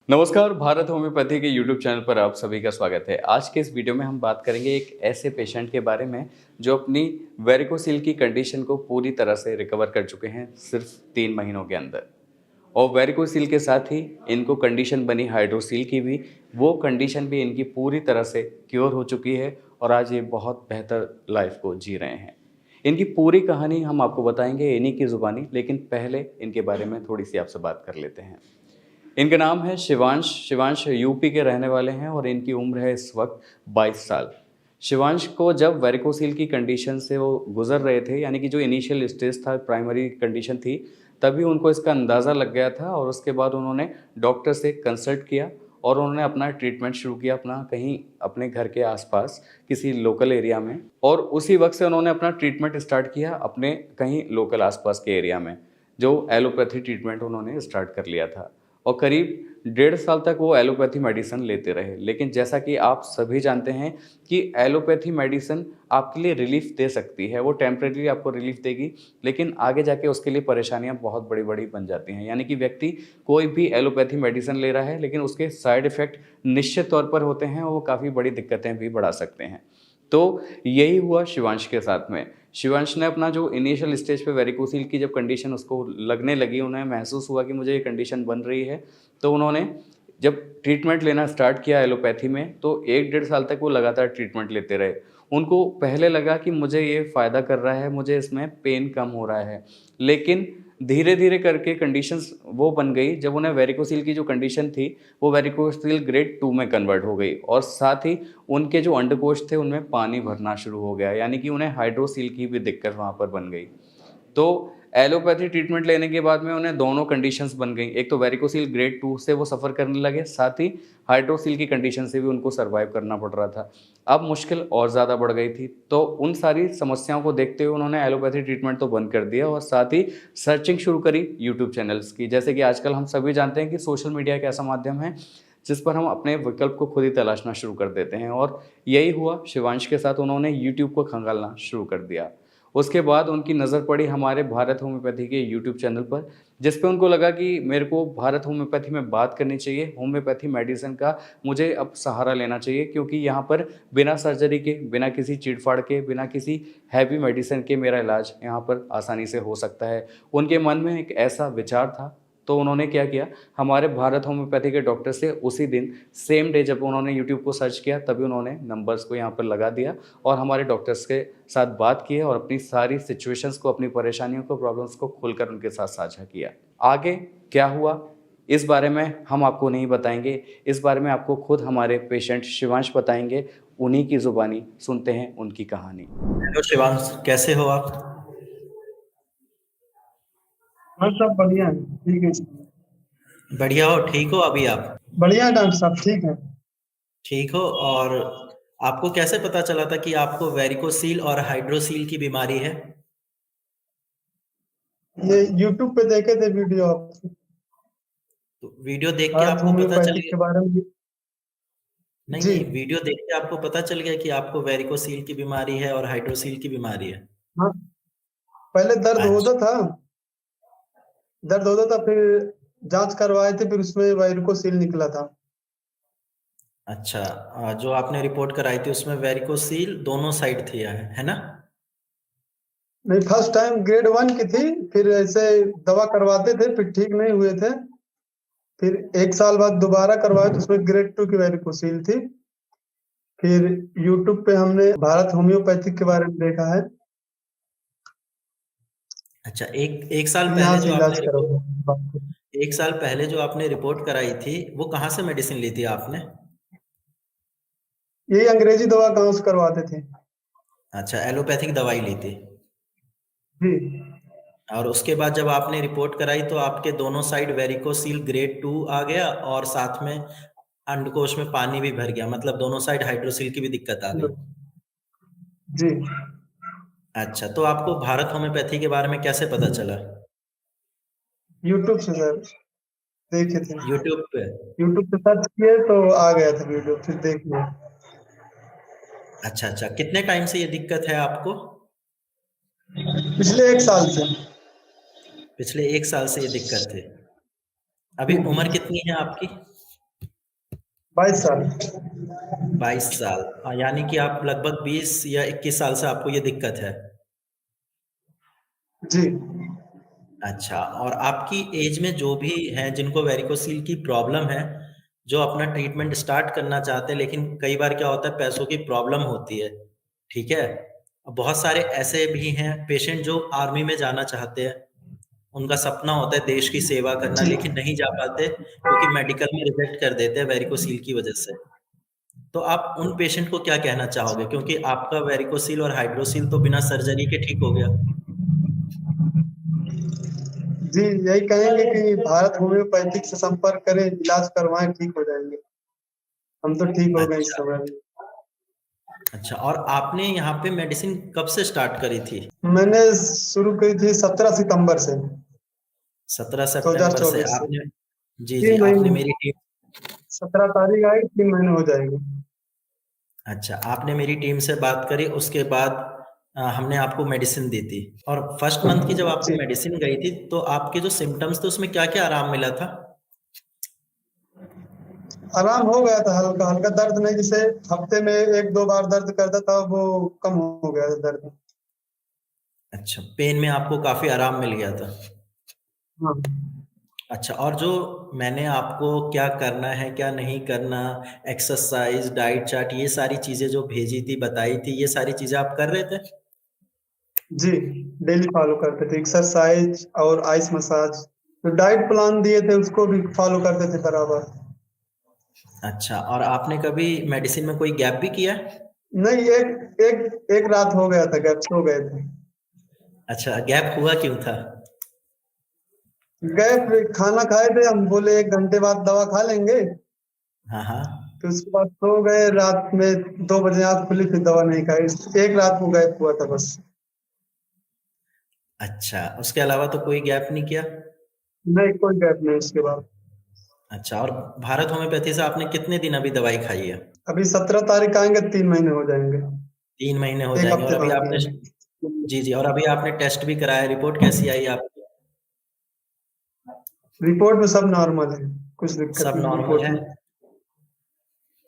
नमस्कार, भारत होम्योपैथी के YouTube channel पर आप सभी का स्वागत है। आज के इस वीडियो में हम बात करेंगे एक ऐसे पेशेंट के बारे में जो अपनी वेरिकोसील की कंडीशन को पूरी तरह से रिकवर कर चुके हैं सिर्फ 3 महीनों के अंदर। और वेरिकोसील के साथ ही इनको कंडीशन बनी हाइड्रोसील की भी, वो कंडीशन भी इनकी पूरी तरह से क्योर हो चुकी है और आज ये बहुत बेहतर लाइफ को जी रहे हैं। इनकी पूरी कहानी हम आपको बताएंगे इन्हीं की ज़ुबानी, लेकिन पहले इनके बारे में थोड़ी सी आपसे बात कर लेते हैं। इनका नाम है शिवांश। शिवांश यूपी के रहने वाले हैं और इनकी उम्र है इस वक्त 22 साल। शिवांश को जब वेरिकोसील की कंडीशन से वो गुजर रहे थे, यानी कि जो इनिशियल स्टेज था, प्राइमरी कंडीशन थी, तभी उनको इसका अंदाज़ा लग गया था और उसके बाद उन्होंने डॉक्टर से कंसल्ट किया और उन्होंने अपना ट्रीटमेंट शुरू किया अपना कहीं अपने घर के आसपास किसी लोकल एरिया में। और उसी वक्त से उन्होंने अपना ट्रीटमेंट स्टार्ट किया अपने कहीं लोकल आसपास के एरिया में, जो एलोपैथी ट्रीटमेंट उन्होंने स्टार्ट कर लिया था। और करीब 1.5 साल तक वो एलोपैथी मेडिसिन लेते रहे। लेकिन जैसा कि आप सभी जानते हैं कि एलोपैथी मेडिसिन आपके लिए रिलीफ दे सकती है, वो टेम्परेरी आपको रिलीफ देगी, लेकिन आगे जाके उसके लिए परेशानियां बहुत बड़ी-बड़ी बन जाती हैं। यानी कि व्यक्ति कोई भी एलोपैथी मेडिसिन ले रहा है, लेकिन उसके साइड इफ़ेक्ट निश्चित तौर पर होते हैं और वो काफ़ी बड़ी दिक्कतें भी बढ़ा सकते हैं। तो यही हुआ शिवांश के साथ में। शिवांश ने अपना जो इनिशियल स्टेज पे वेरिकोसील की जब कंडीशन उसको लगने लगी, उन्हें महसूस हुआ कि मुझे ये कंडीशन बन रही है, तो उन्होंने जब ट्रीटमेंट लेना स्टार्ट किया एलोपैथी में, तो 1 डेढ़ साल तक वो लगातार ट्रीटमेंट लेते रहे। उनको पहले लगा कि मुझे ये फ़ायदा कर रहा है, मुझे इसमें पेन कम हो रहा है। लेकिन धीरे-धीरे करके कंडीशंस वो बन गई, जब उन्हें वेरिकोसील की जो कंडीशन थी, वो वेरिकोसील ग्रेड 2 में कन्वर्ट हो गई और साथ ही उनके जो अंडकोश थे, उनमें पानी भरना शुरू हो गया, यानी कि उन्हें हाइड्रोसील की भी दिक्कत वहाँ पर बन गई। तो एलोपैथी ट्रीटमेंट लेने के बाद में उन्हें दोनों कंडीशंस बन गई। एक तो वेरिकोसील ग्रेड 2 से वो सफ़र करने लगे, साथ ही हाइड्रोसील की कंडीशन से भी उनको सर्वाइव करना पड़ रहा था। अब मुश्किल और ज़्यादा बढ़ गई थी, तो उन सारी समस्याओं को देखते हुए उन्होंने एलोपैथी ट्रीटमेंट तो बंद कर दिया और साथ ही सर्चिंग शुरू करी यूट्यूब चैनल्स की। जैसे कि आजकल हम सभी जानते हैं कि सोशल मीडिया एक ऐसा माध्यम है, जिस पर हम अपने विकल्प को खुद ही तलाशना शुरू कर देते हैं और यही हुआ शिवांश के साथ। उन्होंने यूट्यूब को खंगालना शुरू कर दिया। उसके बाद उनकी नज़र पड़ी हमारे भारत होम्योपैथी के यूट्यूब चैनल पर, जिस पे उनको लगा कि मेरे को भारत होम्योपैथी में बात करनी चाहिए, होम्योपैथी मेडिसिन का मुझे अब सहारा लेना चाहिए, क्योंकि यहाँ पर बिना सर्जरी के, बिना किसी चीड़-फाड़ के, बिना किसी हैवी मेडिसिन के मेरा इलाज यहाँ पर आसानी से हो सकता है। उनके मन में एक ऐसा विचार था, तो उन्होंने क्या किया, हमारे भारत होम्योपैथी के डॉक्टर से उसी दिन सेम डे जब उन्होंने यूट्यूब को सर्च किया, तभी उन्होंने नंबर्स को यहाँ पर लगा दिया और हमारे डॉक्टर्स के साथ बात की और अपनी सारी सिचुएशंस को, अपनी परेशानियों को, प्रॉब्लम्स को खुलकर उनके साथ साझा किया। आगे क्या हुआ, इस बारे में हम आपको नहीं बताएँगे, इस बारे में आपको खुद हमारे पेशेंट शिवांश बताएँगे। उन्हीं की ज़ुबानी सुनते हैं उनकी कहानी। हेलो शिवांश, कैसे हो आप? हाँ, सब बढ़िया है। ठीक है। बढ़िया हो? ठीक हो अभी आप? बढ़िया है डॉक्टर साहब, ठीक है। ठीक हो। और आपको कैसे पता चला था कि आपको वेरिकोसील और हाइड्रोसील की बीमारी है? ये यूट्यूब पे देखे थे वीडियो आप, तो वीडियो देख के भारत आपको पता चल होम्योपैथिक गया? के बारे में। नहीं जी। नहीं, वीडियो देख के आपको पता चल गया कि आपको वेरिकोसील की बीमारी है और हाइड्रोसील की बीमारी है? हाँ, पहले अच्छा दर्द होता था, फिर जांच करवाए थे, फिर उसमें वाइरकोसील निकला था। अच्छा। जो आपने रिपोर्ट कराई थी उसमें वेरिकोसील दोनों साइड थी, है ना? नहीं, फर्स्ट टाइम ग्रेड 1 की थी, फिर ऐसे दवा करवाते थे, फिर ठीक नहीं हुए थे, फिर 1 साल बाद दोबारा करवाए तो उसमें ग्रेड 2 की वेरिकोसील थी। फिर यूट्यूब पे हमने भारत होम्योपैथिक के बारे में देखा है, अच्छा, एक एक साल यहाँ पहले से जो इलाज आपने करवाया। एक साल पहले जो आपने रिपोर्ट कराई थी, वो कहाँ से मेडिसिन ली थी आपने? यही अंग्रेजी दवा गाँव से करवाते थे। अच्छा, एलोपैथिक दवाई ली थी। जी। और उसके बाद जब आपने रिपोर्ट कराई तो आपके दोनों साइड वेरिकोसील ग्रेड 2 आ गया और साथ में अंडकोश में पानी भी भर गया, मतलब दोनों साइड हाइड्रोसील की भी दिक्कत आ गई। जी। अच्छा, तो आपको भारत होम्योपैथी के बारे में कैसे पता चला? यूट्यूब से सर देखे थे। यूट्यूब पे? यूट्यूब पे सर्च किए तो आ गया था वीडियो, फिर देख लिया। अच्छा अच्छा, कितने टाइम से ये दिक्कत है आपको? पिछले 1 साल से। पिछले 1 साल से ये दिक्कत थी। अभी हम्म। उम्र कितनी है आपकी? 22 साल। 22 साल। यानी कि आप लगभग 20 या 21 साल से आपको ये दिक्कत है। जी। अच्छा, और आपकी एज में जो भी हैं जिनको वेरिकोसील की प्रॉब्लम है, जो अपना ट्रीटमेंट स्टार्ट करना चाहते हैं, लेकिन कई बार क्या होता है पैसों की प्रॉब्लम होती है, ठीक है? बहुत सारे ऐसे भी हैं पेशेंट जो आर्मी में जाना चाहते हैं, उनका सपना होता है देश की सेवा करना, जी। लेकिन नहीं जा पाते क्योंकि मेडिकल में रिजेक्ट कर देते हैं वेरिकोसील की वजह से। तो आप उन पेशेंट को क्या कहना चाहोगे? क्योंकि आपका वेरिकोसील और हाइड्रोसील तो बिना सर्जरी के ठीक हो गया। जी, यही कहेंगे कि भारत होम्योपैथिक से संपर्क करें, इलाज करवाएं, ठीक हो जाएंगे। हम तो ठीक हो गए इस अच्छा, समय में। अच्छा, और आपने यहाँ पे मेडिसिन कब से स्टार्ट करी थी? मैंने शुरू की थी 17 सितंबर से, 17 दो हजार सितंबर से चौबीस से आपने। जी, जी, तीन आपने महीने मेरी टीम। 17 तारीख आई, 3 महीने हो जाएंगे। अच्छा, आपने मेरी टीम से बात करी, उसके बाद हमने आपको मेडिसिन दी थी। और फर्स्ट मंथ की जब आपको जी। मेडिसिन गई थी, तो आपके जो सिम्पटम्स थे उसमें क्या-क्या आराम मिला था? आराम हो गया था, हल्का हल्का दर्द नहीं, जैसे हफ्ते में 1-2 बार दर्द करता था, वो कम हो गया था दर्द। अच्छा, पेन में आपको काफ़ी आराम मिल गया था। हाँ। अच्छा, और जो मैंने आपको क्या करना है, क्या नहीं करना, एक्सरसाइज़, डाइट चार्ट, ये सारी चीज़ें जो भेजी थी, बताई थी, ये सारी चीज़ें आप कर रहे थे? जी, डेली फॉलो करते थे एक्सरसाइज और आइस मसाज। तो डाइट प्लान दिए थे उसको भी फॉलो करते थे बराबर। अच्छा, और आपने कभी मेडिसिन में कोई गैप भी किया? नहीं, एक एक एक रात हो गया था, गैप सो गए थे। अच्छा, गैप हुआ क्यों था? गैप, खाना खाए थे हम, बोले 1 घंटे बाद दवा खा लेंगे। हाँ, हाँ। तो उसके बाद सो गए, रात में 2 बजे आँख खुली, फिर दवा नहीं खाई, एक रात को गैप हुआ था बस। अच्छा, उसके अलावा तो कोई गैप नहीं किया? नहीं, कोई गैप नहीं उसके बाद। अच्छा, और भारत होम्योपैथी से आपने कितने दिन अभी दवाई खाई है? अभी 17 तारीख आएंगे, 3 महीने हो जाएंगे। 3 महीने हो एक जाएँगे, और हफ्ते अभी बाकी आपने। है। जी, जी, और अभी आपने टेस्ट भी कराया, रिपोर्ट कैसी आई आपकी? रिपोर्ट में सब नॉर्मल है, कुछ दिक्कत सब नहीं नॉर्मल रिपोर्ट है? में।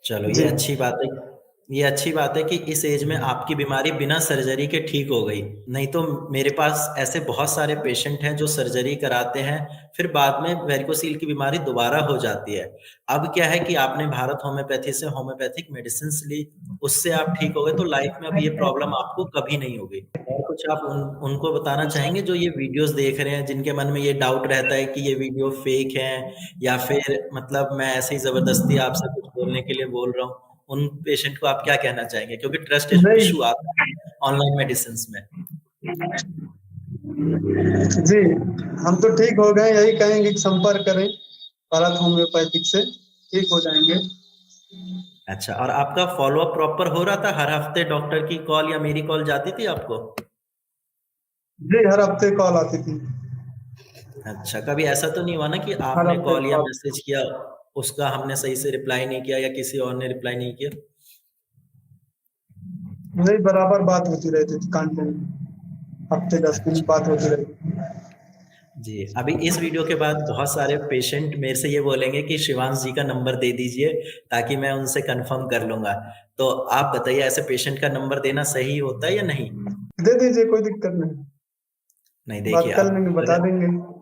चलो, ये जी। अच्छी बात है। ये अच्छी बात है कि इस एज में आपकी बीमारी बिना सर्जरी के ठीक हो गई। नहीं तो मेरे पास ऐसे बहुत सारे पेशेंट हैं जो सर्जरी कराते हैं, फिर बाद में वेरिकोसील की बीमारी दोबारा हो जाती है। अब क्या है कि आपने भारत होम्योपैथी से होम्योपैथिक मेडिसिन्स ली, उससे आप ठीक हो गए, तो लाइफ में अब ये प्रॉब्लम आपको कभी नहीं होगी। और कुछ आप उनको बताना चाहेंगे जो ये वीडियोज़ देख रहे हैं, जिनके मन में ये डाउट रहता है कि ये वीडियो फेक है, या फिर मतलब मैं ऐसे ही ज़बरदस्ती आपसे कुछ बोलने के लिए बोल रहा हूँ? उन पेशेंट को आप क्या कहना चाहेंगे? क्योंकि ट्रस्ट नहीं। इश्यू आता है ऑनलाइन मेडिसिन्स में। जी, हम तो ठीक हो गए, यही कहेंगे कि संपर्क करें भारत होम्योपैथिक से, ठीक हो जाएंगे। अच्छा, और आपका फ़ॉलो-अप प्रॉपर हो रहा था? हर हफ्ते डॉक्टर की कॉल या मेरी कॉल जाती थी आपको? जी, हर हफ्ते कॉल आती थी। अच्छा, कभी ऐसा तो नहीं हुआ ना कि हर आपने हफ्ते कॉल या कॉल। मैसेज किया, उसका हमने सही से रिप्लाई नहीं किया या किसी और ने रिप्लाई नहीं किया? नहीं, बराबर बात होती रहती थी कंटिन्यू, हफ्ते 10 दिन अच्छा। बात होती रहती। जी, अभी इस वीडियो के बाद बहुत सारे पेशेंट मेरे से ये बोलेंगे कि शिवांश जी का नंबर दे दीजिए, ताकि मैं उनसे कन्फर्म कर लूँगा। तो आप बताइए, ऐसे पेशेंट का नंबर देना सही होता है या नहीं? दे दीजिए, कोई दिक्कत नहीं। नहीं, बात देखिए, कर अब लेंगे, बता अगर देंगे।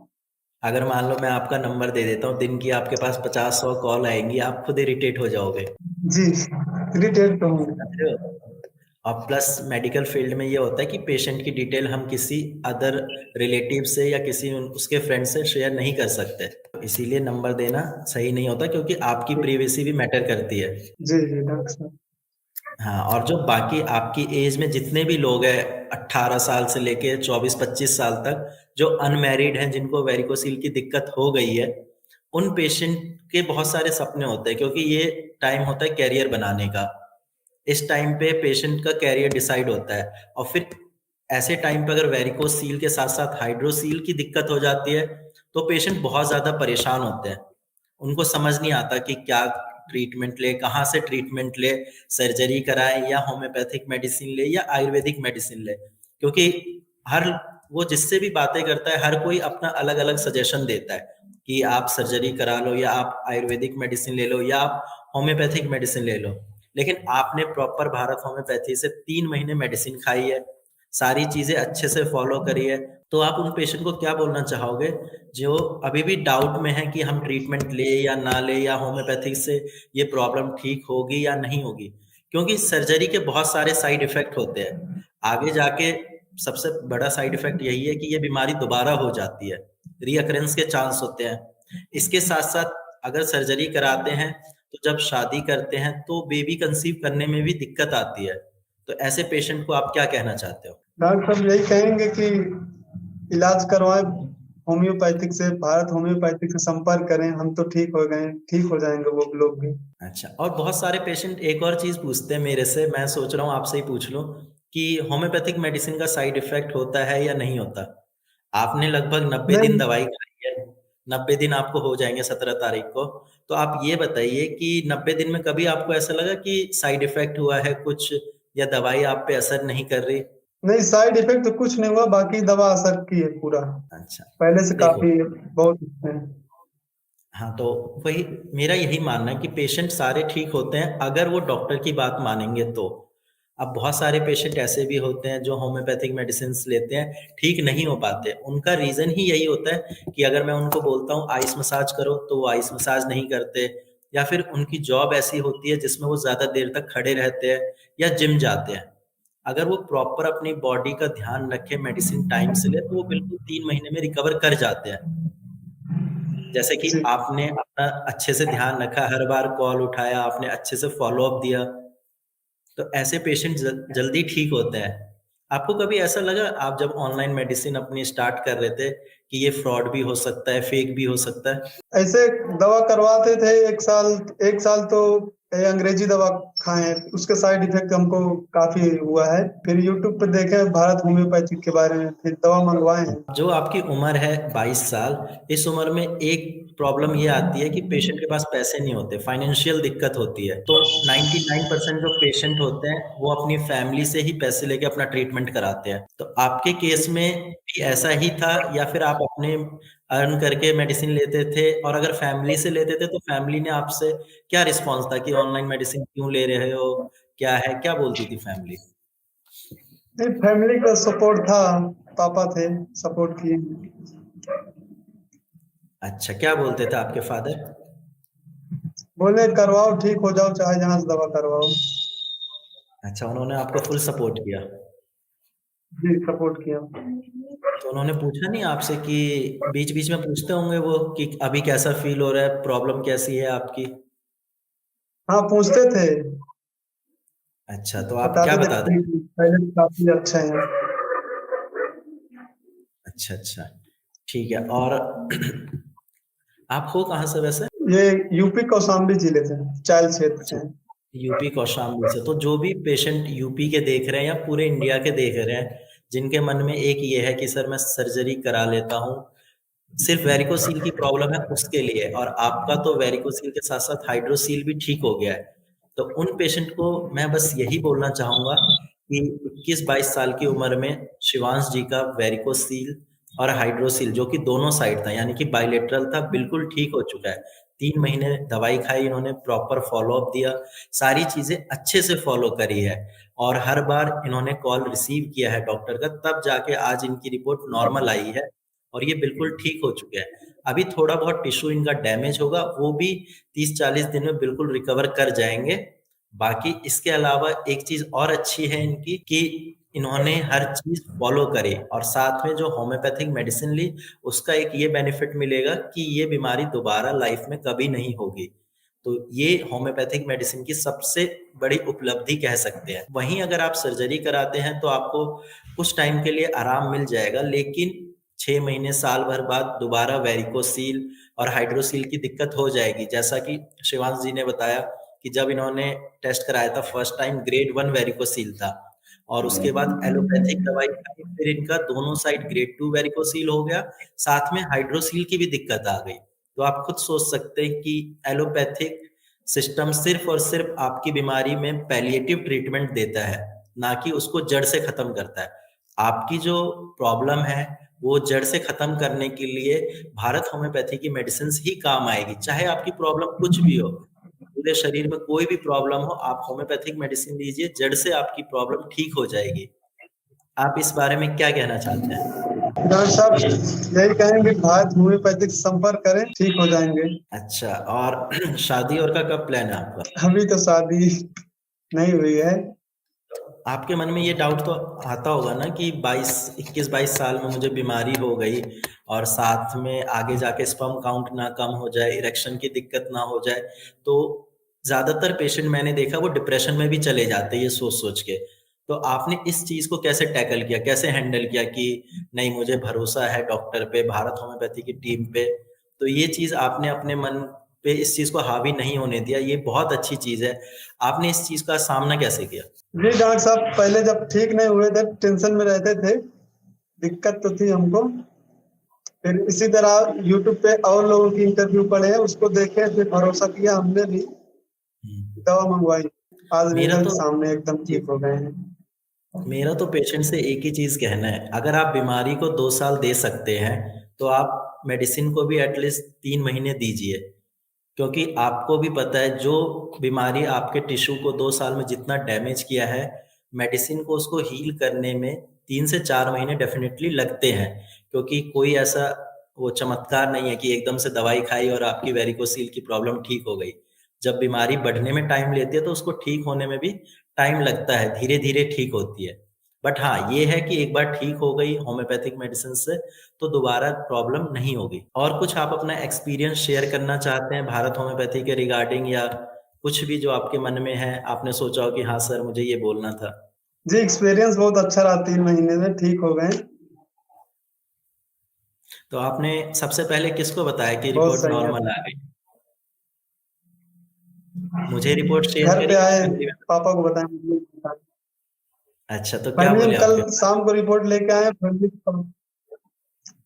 अगर मान लो मैं आपका नंबर दे देता हूँ, दिन की आपके पास 50-100 कॉल आएँगी, आप खुद इरिटेट हो जाओगे। जी, इरिटेट तो हूँ। समझ रहे हो? और प्लस मेडिकल फील्ड में ये होता है कि पेशेंट की डिटेल हम किसी अदर रिलेटिव से या किसी उसके फ्रेंड से शेयर नहीं कर सकते। इसीलिए नंबर देना सही नहीं होता, क्योंकि आपकी प्राइवेसी भी मैटर करती है। जी, जी, डॉक्टर साहब। हाँ, और जो बाकी आपकी एज में जितने भी लोग हैं 18 साल से लेके 24-25 साल तक, जो अनमैरिड हैं, जिनको वेरिकोसील की दिक्कत हो गई है, उन पेशेंट के बहुत सारे सपने होते हैं, क्योंकि ये टाइम होता है कैरियर बनाने का। इस टाइम पे पेशेंट का कैरियर डिसाइड होता है, और फिर ऐसे टाइम पे अगर वेरिकोसील के साथ-साथ हाइड्रोसील की दिक्कत हो जाती है, तो पेशेंट बहुत ज़्यादा परेशान होते हैं। उनको समझ नहीं आता कि क्या ट्रीटमेंट ले, कहाँ से ट्रीटमेंट ले, सर्जरी कराएँ या होम्योपैथिक मेडिसिन ले या आयुर्वेदिक मेडिसिन ले। क्योंकि हर वो जिससे भी बातें करता है, हर कोई अपना अलग-अलग सजेशन देता है कि आप सर्जरी करा लो, या आप आयुर्वेदिक मेडिसिन ले लो, या आप होम्योपैथिक मेडिसिन ले लो। लेकिन आपने प्रॉपर भारत होम्योपैथी से 3 महीने मेडिसिन खाई है, सारी चीजें अच्छे से फॉलो करी है, तो आप उन पेशेंट को क्या बोलना चाहोगे जो अभी भी डाउट में है कि हम ट्रीटमेंट ले या ना ले, या होम्योपैथिक से ये प्रॉब्लम ठीक होगी या नहीं होगी? क्योंकि सर्जरी के बहुत सारे साइड इफेक्ट होते हैं। आगे जाके सबसे बड़ा साइड इफेक्ट यही है कि ये बीमारी दोबारा हो जाती है, रीअकरेंस के चांस होते हैं। इसके साथ साथ अगर सर्जरी कराते हैं तो जब शादी करते हैं तो बेबी कंसीव करने में भी दिक्कत आती है। तो ऐसे पेशेंट को आप क्या कहना चाहते हो? डॉक्टर साहब यही कहेंगे कि इलाज करवाएं होम्योपैथिक से, भारत होम्योपैथिक से संपर्क करें, हम तो ठीक हो गए, ठीक हो जाएंगे वो लोग भी। अच्छा, और बहुत सारे पेशेंट एक और चीज पूछते हैं मेरे से, मैं सोच रहा हूँ आपसे ही पूछ लूं कि होम्योपैथिक मेडिसिन का साइड इफेक्ट होता है या नहीं होता? आपने लगभग 90 दिन नहीं दवाई खाई है, 90 दिन आपको हो जाएंगे 17 तारीख को। तो आप ये बताइए कि 90 दिन में कभी आपको ऐसा लगा कि साइड इफेक्ट हुआ है कुछ, या दवाई आप पे असर नहीं कर रही? नहीं, साइड इफेक्ट तो कुछ नहीं हुआ, बाकी दवा असर की है पूरा, अच्छा, पहले से देखो, काफी बहुत है। हाँ, तो वही मेरा यही मानना है कि पेशेंट सारे ठीक होते हैं अगर वो डॉक्टर की बात मानेंगे तो। अब बहुत सारे पेशेंट ऐसे भी होते हैं जो होम्योपैथिक मेडिसिन लेते हैं, ठीक नहीं हो पाते। उनका रीजन ही यही होता है कि अगर मैं उनको बोलता हूँ आइस मसाज करो तो वो आइस मसाज नहीं करते, या फिर उनकी जॉब ऐसी होती है जिसमें वो ज्यादा देर तक खड़े रहते हैं, या जिम जाते हैं। अगर वो प्रॉपर अपनी बॉडी का ध्यान रखे, मेडिसिन टाइम से ले, तो वो बिल्कुल 3 महीने में रिकवर कर जाते हैं। जैसे कि जी आपने अपना अच्छे से ध्यान रखा, हर बार कॉल उठाया, आपने अच्छे से फॉलो अप दिया, तो ऐसे पेशेंट जल्दी ठीक होते हैं। आपको कभी ऐसा लगा आप जब ऑनलाइन मेडिसिन अपनी स्टार्ट कर रहे थे कि ये फ्रॉड भी हो सकता है, फेक भी हो सकता है? ऐसे दवा करवाते थे 1 साल, 1 साल तो अंग्रेजी दवा खाए, उसके साइड इफेक्ट हमको काफी हुआ है। फिर यूट्यूब पे देखे भारत होम्योपैथिक के बारे में, फिर दवा मंगवाए हैं। जो आपकी उम्र है 22 साल, इस उम्र में एक प्रॉब्लम ये आती है कि पेशेंट के पास पैसे नहीं होते, फाइनेंशियल दिक्कत होती है। तो 99% जो पेशेंट होते हैं वो अपनी फैमिली से ही पैसे लेके अपना ट्रीटमेंट कराते हैं। तो आपके केस में भी ऐसा ही था, या फिर आप अपने अर्न करके मेडिसिन लेते थे? और अगर फैमिली से लेते थे तो फैमिली ने आपसे क्या रिस्पॉन्स था कि ऑनलाइन मेडिसिन क्यों ले रहे हो, क्या है, क्या बोलती थी फैमिली? नहीं, फैमिली का सपोर्ट था, पापा थे, सपोर्ट किए। अच्छा, क्या बोलते थे आपके फादर? बोले करवाओ, ठीक हो जाओ, चाहे जहां से दवा करवाओ। अच्छा, उन्होंने आपको फुल सपोर्ट किया। जी सपोर्ट किया। तो उन्होंने पूछा नहीं आपसे कि बीच बीच में पूछते होंगे वो कि अभी कैसा फील हो रहा है, प्रॉब्लम कैसी है आपकी? हाँ पूछते थे, अच्छा, तो आप क्या बताते थे बता कि दें? पहले से काफी अच्छे हैं। अच्छा, अच्छा, ठीक है। और आप हो कहाँ से वैसे? ये यूपी कौशाम्बी जिले से, चाइल्ड क्षेत्र से अच्छा, हैं। यूपी कौशाम्बी से। तो जो भी पेशेंट यूपी के देख रहे हैं या पूरे इंडिया के देख रहे हैं, जिनके मन में एक ये है कि सर मैं सर्जरी करा लेता हूँ, सिर्फ वेरिकोसील की प्रॉब्लम है उसके लिए, और आपका तो वेरिकोसील के साथ साथ हाइड्रोसील भी ठीक हो गया है, तो उन पेशेंट को मैं बस यही बोलना चाहूंगा कि 21-22 साल की उम्र में शिवांश जी का वेरिकोसील और हाइड्रोसील, जो कि दोनों साइड था, यानी कि बाइलेटरल था, बिल्कुल ठीक हो चुका है। 3 महीने दवाई खाई इन्होंने, प्रॉपर फॉलो अप दिया, सारी चीजें अच्छे से फॉलो करी है, और हर बार इन्होंने कॉल रिसीव किया है डॉक्टर का, तब जाके आज इनकी रिपोर्ट नॉर्मल आई है और ये बिल्कुल ठीक हो चुके हैं। अभी थोड़ा बहुत टिश्यू इनका डैमेज होगा, वो भी 30-40 दिन में बिल्कुल रिकवर कर जाएंगे। बाकी इसके अलावा एक चीज और अच्छी है इनकी कि इन्होंने हर चीज फॉलो करे, और साथ में जो होम्योपैथिक मेडिसिन ली उसका एक ये बेनिफिट मिलेगा कि ये बीमारी दोबारा लाइफ में कभी नहीं होगी। तो ये होम्योपैथिक मेडिसिन की सबसे बड़ी उपलब्धि कह सकते हैं। वहीं अगर आप सर्जरी कराते हैं तो आपको कुछ टाइम के लिए आराम मिल जाएगा, लेकिन 6 महीने साल भर बाद दोबारा वेरिकोसील और हाइड्रोसील की दिक्कत हो जाएगी। जैसा कि शिवांश जी ने बताया कि जब इन्होंने टेस्ट कराया था फर्स्ट टाइम, ग्रेड 1 वेरिकोसील था, और उसके बाद एलोपैथिक दवाई खाई, फिर इनका दोनों साइड ग्रेड 2 वेरिकोसील हो गया, साथ में हाइड्रोसील की भी दिक्कत आ गई। तो आप खुद सोच सकते हैं कि एलोपैथिक सिस्टम सिर्फ और सिर्फ आपकी बीमारी में पैलिएटिव ट्रीटमेंट देता है, ना कि उसको जड़ से खत्म करता है। आपकी जो प्रॉब्लम है वो जड़ से खत्म करने के लिए भारत होम्योपैथी की मेडिसिन ही काम आएगी, चाहे आपकी प्रॉब्लम कुछ भी हो। पूरे शरीर में कोई भी प्रॉब्लम हो, आप होम्योपैथिक मेडिसिन लीजिए, जड़ से आपकी प्रॉब्लम ठीक हो जाएगी। आप इस बारे में क्या कहना चाहते हैं? डॉक्टर साहब यही कहेंगे, भारत होम्योपैथिक संपर्क करें, ठीक हो जाएंगे। अच्छा, और शादी और का कब प्लान है आपका? अभी तो शादी नहीं हुई है। आपके मन में ये डाउट तो आता होगा ना कि 21-22 साल में मुझे बीमारी हो गई और साथ में आगे जाके स्पर्म काउंट ना कम हो जाए, इरेक्शन की दिक्कत ना हो जाए। तो ज़्यादातर पेशेंट मैंने देखा वो डिप्रेशन में भी चले जाते हैं ये सोच-सोच के। तो आपने इस चीज़ को कैसे टैकल किया? कैसे हैंडल किया कि नहीं, मुझे भरोसा है डॉक्टर पे, भारत होम्योपैथी की टीम पे। तो ये चीज़ आपने अपने मन पे इस चीज़ को हावी नहीं होने दिया, ये बहुत अच्छी चीज़ है। आपने इस चीज़ का सामना कैसे किया? जी डॉक्टर साहब, पहले जब ठीक नहीं हुए थे, टेंशन में रहते थे, दिक्कत तो थी हमको। फिर इसी तरह यूट्यूब पे और लोगों की इंटरव्यू पढ़े, उसको देखे, फिर भरोसा किया, हमने भी हुँ। दवा मंगवाई। आज मेरा रिजल्ट तो सामने एकदम जी, ठीक हो गए हैं। मेरा तो पेशेंट से एक ही चीज़ कहना है, अगर आप बीमारी को 2 साल दे सकते हैं, तो आप मेडिसिन को भी एटलीस्ट 3 महीने दीजिए। क्योंकि आपको भी पता है जो बीमारी आपके टिश्यू को 2 साल में जितना डैमेज किया है, मेडिसिन को उसको हील करने में 3 से 4 महीने डेफ़िनेटली लगते हैं। क्योंकि कोई ऐसा वो चमत्कार नहीं है कि एकदम से दवाई खाई और आपकी वैरिकोसील की प्रॉब्लम ठीक हो गई। जब बीमारी बढ़ने में टाइम लेती है तो उसको ठीक होने में भी टाइम लगता है, धीरे-धीरे ठीक होती है। बट हाँ, ये है कि एक बार ठीक हो गई होम्योपैथिक मेडिसिन से तो दोबारा प्रॉब्लम नहीं होगी। और कुछ आप अपना एक्सपीरियंस शेयर करना चाहते हैं भारत होम्योपैथी के रिगार्डिंग, या कुछ भी जो आपके मन में है, आपने सोचा हो कि हाँ सर मुझे ये बोलना था? जी एक्सपीरियंस बहुत अच्छा रहा, 3 महीने में ठीक हो गए। तो आपने सबसे पहले किसको बताया कि बहुत रिपोर्ट सही है। नॉर्मल आ गई? मुझे रिपोर्ट शेयर घर पे करी या आए, फैमिली में? पापा को बताया, मम्मी को बताया। अच्छा, तो क्या फैमिली बोले में कल आपके? शाम को रिपोर्ट लेके आए, फैमिली को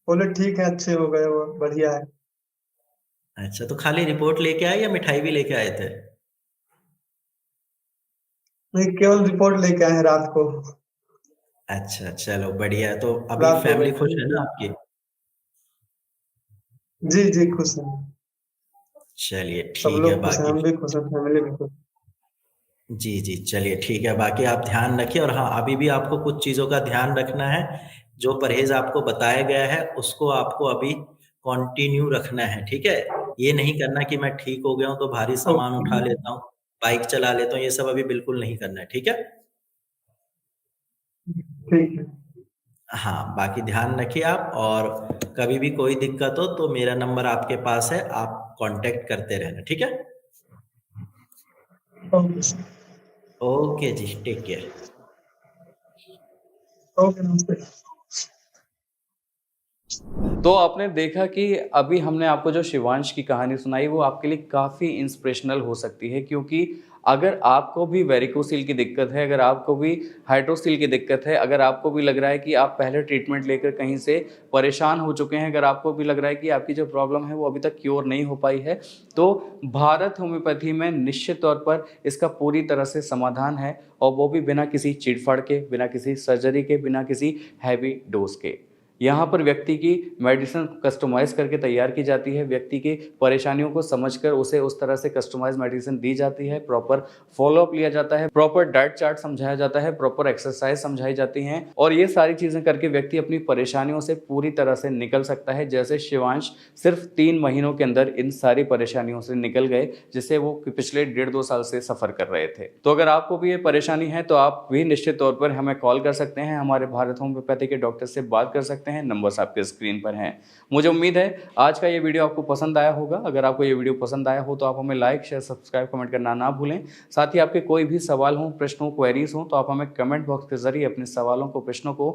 बोले ठीक है, अच्छे हो गए, वो बढ़िया है। अच्छा, तो खाली रिपोर्ट लेके आए या मिठाई भी लेके आए थे? नहीं, केवल रिपोर्ट लेके आए हैं रात को। अच्छा, चलो बढ़िया है। तो अभी रात हो फैमिली गई खुश थी। है ना आपकी? जी जी खुश हैं। चलिए सब ठीक है, लोग खुश हैं, बाकी हम भी खुश हैं, फैमिली भी खुश। जी, जी, चलिए ठीक है, बाकी आप ध्यान रखिए और हाँ, अभी भी आपको कुछ चीज़ों का ध्यान रखना है। जो परहेज़ आपको बताया गया है, उसको आपको अभी कंटिन्यू रखना है, ठीक है? ये नहीं करना कि मैं ठीक हो गया हूँ, तो भारी सामान ओके। उठा लेता हूँ, बाइक चला लेता हूँ, ये सब अभी बिल्कुल नहीं करना है, ठीक है? ठीक है। हाँ, बाकी ध्यान रखिए आप, और कभी भी कोई दिक्कत हो, तो मेरा नंबर आपके पास है, आप कॉन्टैक्ट करते रहना, ठीक है? ओके। ओके जी, टेक केयर। ओके, नमस्ते। तो आपने देखा कि अभी हमने आपको जो शिवांश की कहानी सुनाई वो आपके लिए काफ़ी इंस्पिरेशनल हो सकती है, क्योंकि अगर आपको भी वेरिकोसिल की दिक्कत है, अगर आपको भी हाइड्रोसिल की दिक्कत है, अगर आपको भी लग रहा है कि आप पहले ट्रीटमेंट लेकर कहीं से परेशान हो चुके हैं, अगर आपको भी लग रहा है कि आपकी जो प्रॉब्लम है वो अभी तक क्योर नहीं हो पाई है, तो भारत होम्योपैथी में निश्चित तौर पर इसका पूरी तरह से समाधान है, और वो भी बिना किसी चीड़-फाड़ के, बिना किसी सर्जरी के, बिना किसी हैवी डोज़ के। यहाँ पर व्यक्ति की मेडिसिन कस्टमाइज़ करके तैयार की जाती है, व्यक्ति की परेशानियों को समझकर उसे उस तरह से कस्टमाइज़ मेडिसिन दी जाती है, प्रॉपर फ़ॉलो-अप लिया जाता है, प्रॉपर डाइट चार्ट समझाया जाता है, प्रॉपर एक्सरसाइज समझाई जाती हैं, और ये सारी चीज़ें करके व्यक्ति अपनी परेशानियों से पूरी तरह से निकल सकता है। जैसे शिवांश सिर्फ 3 महीनों के अंदर इन सारी परेशानियों से निकल गए, जिसे वो पिछले 1.5-2 साल से सफ़र कर रहे थे। तो अगर आपको भी ये परेशानी है तो आप भी निश्चित तौर पर हमें कॉल कर सकते हैं, हमारे भारत होम्योपैथी के डॉक्टर से बात कर सकते हैं, नंबर्स आपके स्क्रीन पर हैं। मुझे उम्मीद है आज का ये वीडियो आपको पसंद आया होगा। अगर आपको ये वीडियो पसंद आया हो तो आप हमें लाइक, शेयर, सब्सक्राइब, कमेंट करना ना भूलें। साथ ही आपके कोई भी सवाल हों, प्रश्न हो, क्वेरीज हों, तो आप हमें कमेंट बॉक्स के जरिए अपने सवालों को, प्रश्नों को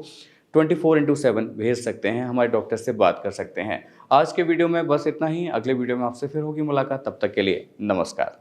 24/7 भेज सकते हैं, हमारे डॉक्टर से बात कर सकते हैं। आज के वीडियो में बस इतना ही। अगले वीडियो में आपसे फिर होगी मुलाकात, तब तक के लिए नमस्कार।